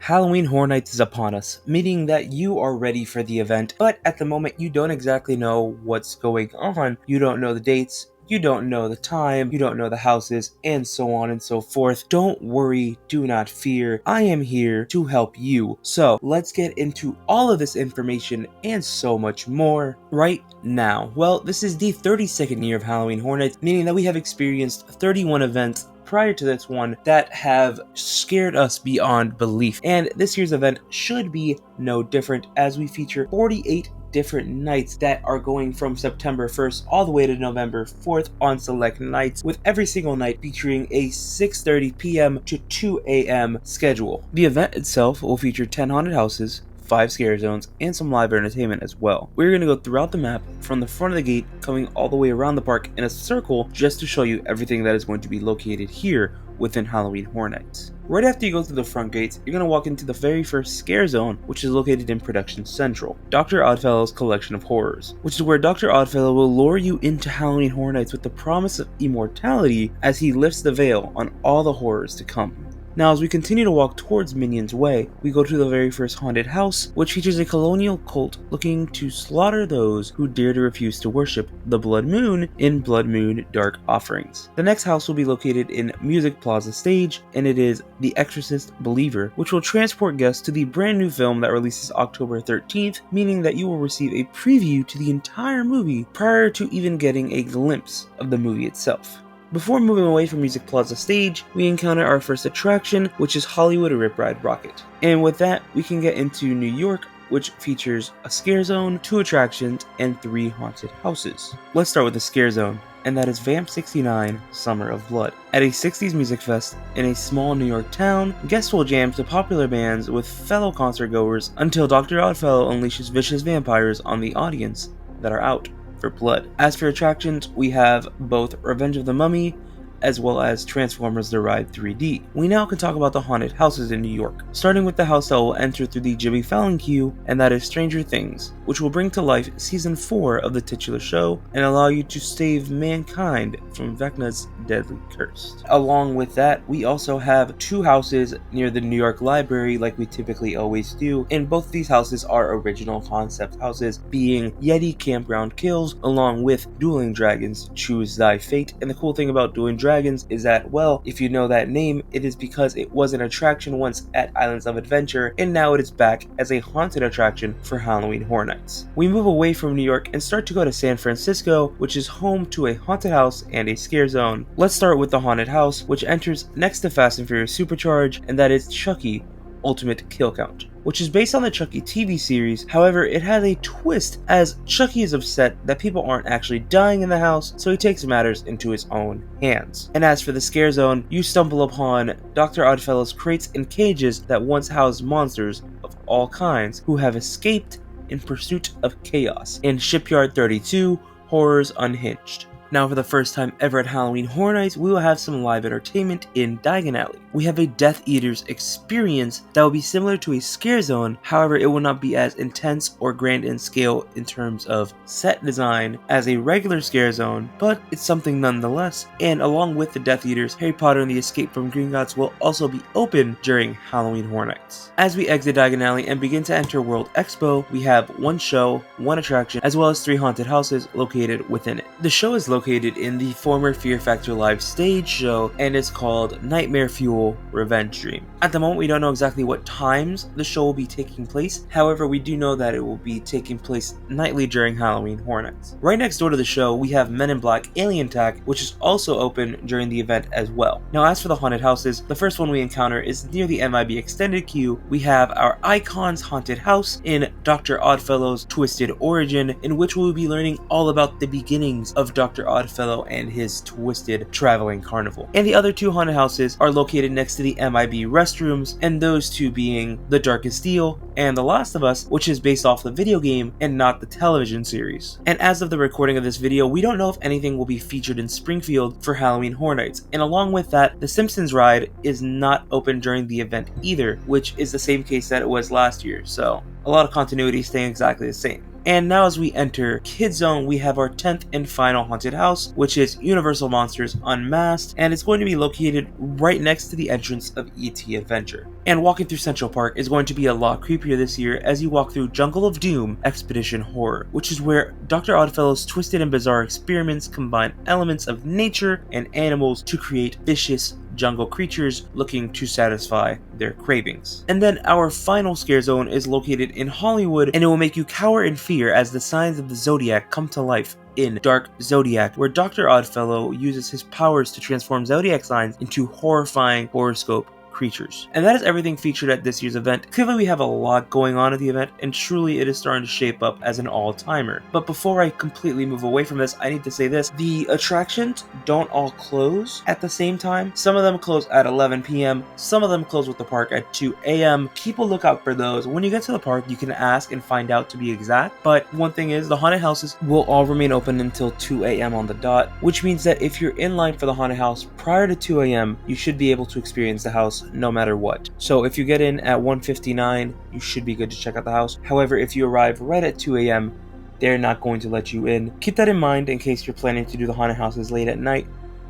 Halloween Horror Nights is upon us, meaning that you are ready for the event, but at the moment you don't exactly know what's going on. You don't know the dates, you don't know the time, you don't know the houses, and so on and so forth. Don't worry, do not fear. I am here to help you. So let's get into all of this information and so much more right now. Well, this is the 32nd year of Halloween Horror Nights, meaning that we have experienced 31 events prior to this one that have scared us beyond belief. And this year's event should be no different, as we feature 48 different nights that are going from September 1st all the way to November 4th on select nights, with every single night featuring a 6:30 p.m. to 2 a.m. schedule. The event itself will feature 10 haunted houses, 5 scare zones, and some live entertainment as well. We're going to go throughout the map from the front of the gate, coming all the way around the park in a circle just to show you everything that is going to be located here within Halloween Horror Nights. Right after you go through the front gates, you're going to walk into the very first scare zone, which is located in Production Central, Dr. Oddfellow's Collection of Horrors, which is where Dr. Oddfellow will lure you into Halloween Horror Nights with the promise of immortality as he lifts the veil on all the horrors to come. Now, as we continue to walk towards Minion's Way, we go to the very first haunted house, which features a colonial cult looking to slaughter those who dare to refuse to worship the Blood Moon in Blood Moon Dark Offerings. The next house will be located in Music Plaza Stage, and it is The Exorcist Believer, which will transport guests to the brand new film that releases October 13th, meaning that you will receive a preview to the entire movie prior to even getting a glimpse of the movie itself. Before moving away from Music Plaza Stage, we encounter our first attraction, which is Hollywood Rip Ride Rocket. And with that, we can get into New York, which features a scare zone, 2 attractions, and 3 haunted houses. Let's start with the scare zone, and that is Vamp 69 Summer of Blood. At a 60s music fest in a small New York town, guests will jam to popular bands with fellow concertgoers until Dr. Oddfellow unleashes vicious vampires on the audience that are out for blood. As for attractions, we have both Revenge of the Mummy as well as Transformers The Ride 3D. We now can talk about the haunted houses in New York, starting with the house that will enter through the Jimmy Fallon queue, and that is Stranger Things, which will bring to life season 4 of the titular show and allow you to save mankind from Vecna's deadly curse. Along with that, we also have 2 houses near the New York Library like we typically always do, and both of these houses are original concept houses, being Yeti Campground Kills along with Dueling Dragons Choose Thy Fate. And the cool thing about Dueling Dragons is that, well, if you know that name, it is because it was an attraction once at Islands of Adventure, and now it is back as a haunted attraction for Halloween Horror Nights. We move away from New York and start to go to San Francisco, which is home to a haunted house and a scare zone. Let's start with the haunted house, which enters next to Fast and Furious Supercharge, and that is Chucky Ultimate Kill Count, which is based on the Chucky TV series. However, it has a twist, as Chucky is upset that people aren't actually dying in the house, so he takes matters into his own hands. And as for the scare zone, you stumble upon Dr. Oddfellow's crates and cages that once housed monsters of all kinds who have escaped in pursuit of chaos in Shipyard 32 Horrors Unhinged. Now, for the first time ever at Halloween Horror Nights, we will have some live entertainment in Diagon Alley. We have a Death Eaters experience that will be similar to a scare zone, however it will not be as intense or grand in scale in terms of set design as a regular scare zone, but it's something nonetheless. And along with the Death Eaters, Harry Potter and the Escape from Gringotts will also be open during Halloween Horror Nights. As we exit Diagon Alley and begin to enter World Expo, we have 1 show, 1 attraction, as well as 3 haunted houses located within it. The show is located in the former Fear Factor Live stage show and is called Nightmare Fuel Revenge Dream. At the moment, we don't know exactly what times the show will be taking place. However, we do know that it will be taking place nightly during Halloween Horror Nights. Right next door to the show, we have Men in Black Alien Attack, which is also open during the event as well. Now, as for the haunted houses, the first one we encounter is near the MIB extended queue. We have our Icons Haunted House in Dr. Oddfellow's Twisted Origin, in which we will be learning all about the beginnings of Dr. Oddfellow and his twisted traveling carnival. And the other 2 haunted houses are located next to the MIB restrooms, and those 2 being The Darkest Deal and The Last of Us, which is based off the video game and not the television series. And as of the recording of this video, we don't know if anything will be featured in Springfield for Halloween Horror Nights. And along with that, the Simpsons ride is not open during the event either, which is the same case that it was last year, so a lot of continuity staying exactly the same. And now as we enter Kids Zone, we have our 10th and final haunted house, which is Universal Monsters Unmasked, and it's going to be located right next to the entrance of E.T. Adventure. And walking through Central Park is going to be a lot creepier this year as you walk through Jungle of Doom Expedition Horror, which is where Dr. Oddfellow's twisted and bizarre experiments combine elements of nature and animals to create vicious jungle creatures looking to satisfy their cravings. And then our final scare zone is located in Hollywood, and it will make you cower in fear as the signs of the Zodiac come to life in Dark Zodiac, where Dr. Oddfellow uses his powers to transform Zodiac signs into horrifying horoscope creatures. And that is everything featured at this year's event. Clearly we have a lot going on at the event, and truly it is starting to shape up as an all-timer. But before I completely move away from this, I need to say this: the attractions don't all close at the same time. Some of them close at 11 p.m, some of them close with the park at 2 a.m. Keep a lookout for those. When you get to the park, you can ask and find out to be exact, but one thing is, the haunted houses will all remain open until 2 a.m. on the dot, which means that if you're in line for the haunted house prior to 2 a.m, you should be able to experience the house no matter what. So if you get in at 1:59, you should be good to check out the house. However, if you arrive right at 2 a.m, they're not going to let you in. Keep that in mind in case you're planning to do the haunted houses late at night,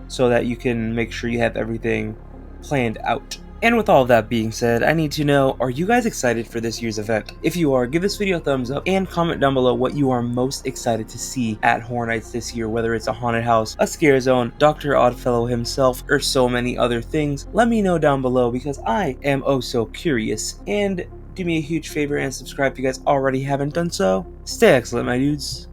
so that you can make sure you have everything planned out. And with all of that being said, I need to know, are you guys excited for this year's event? If you are, give this video a thumbs up and comment down below what you are most excited to see at Horror Nights this year, whether it's a haunted house, a scare zone, Dr. Oddfellow himself, or so many other things. Let me know down below because I am oh so curious. And do me a huge favor and subscribe if you guys already haven't done so. Stay excellent, my dudes.